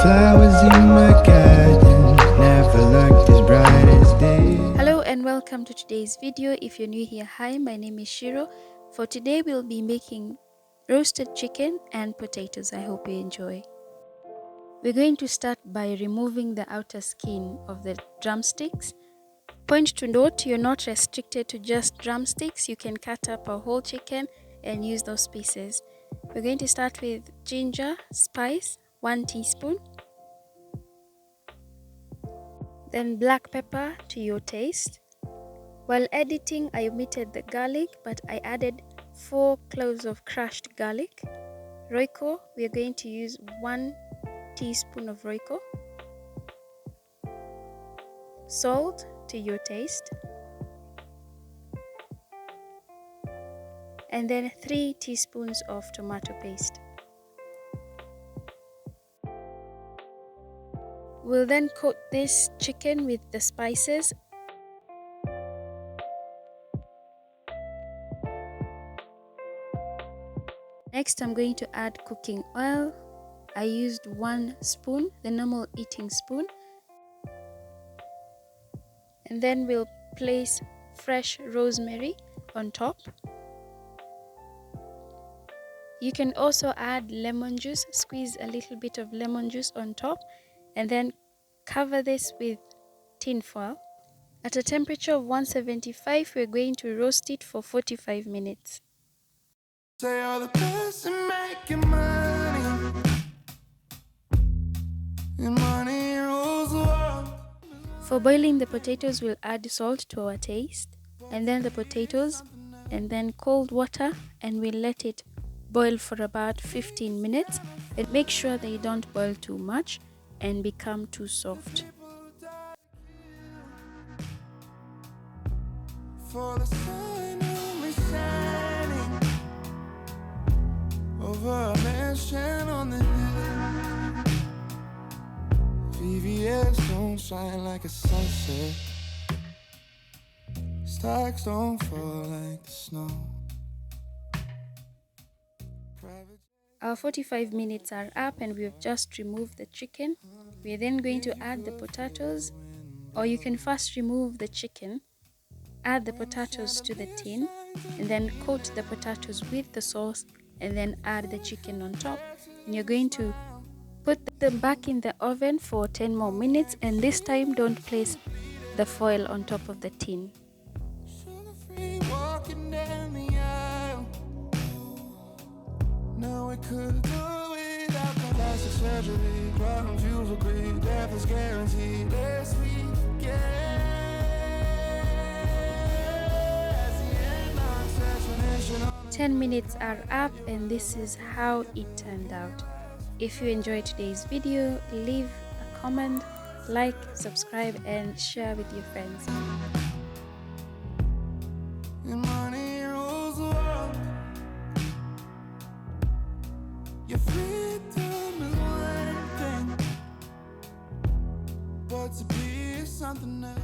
flowers in my garden never looked as bright as day. Hello and welcome to today's video. If you're new here, hi, my name is Shiro. For today we'll be making roasted chicken and potatoes. I hope you enjoy. We're going to start by removing the outer skin of the drumsticks. Point to note, you're not restricted to just drumsticks. You can cut up a whole chicken and use those pieces. We're going to start with ginger, spice, 1 teaspoon. Then black pepper to your taste. While editing, I omitted the garlic, but I added 4 cloves of crushed garlic. Royco, we are going to use 1 teaspoon of Royco. Salt to your taste. And then 3 teaspoons of tomato paste. We'll then coat this chicken with the spices. Next, I'm going to add cooking oil. I used 1 spoon, the normal eating spoon. And then we'll place fresh rosemary on top. You can also add lemon juice, squeeze a little bit of lemon juice on top, and then cover this with tin foil. At a temperature of 175, we're going to roast it for 45 minutes. Say all the best in making money, and money rules the world. For boiling the potatoes, we'll add salt to our taste, and then the potatoes, and then cold water, and we'll let it boil for about 15 minutes. And make sure they don't boil too much and become too soft. For the sun only shining over a mansion on the hill. VVS don't shine like a sunset. Stacks don't fall like the snow. Our 45 minutes are up and we have just removed the chicken. We are then going to add the potatoes, or you can first remove the chicken, add the potatoes to the tin, and then coat the potatoes with the sauce, and then add the chicken on top. And you're going to put them back in the oven for 10 more minutes, and this time don't place the foil on top of the tin. Now we could do it without the plastic surgery. Problems agree, death is guaranteed. Last weekend, that's the end of assassination. 10 minutes are up and this is how it turned out. If you enjoyed today's video, leave a comment, like, subscribe and share with your friends. And money rules the world. Your freedom is one thing, but to be is something else.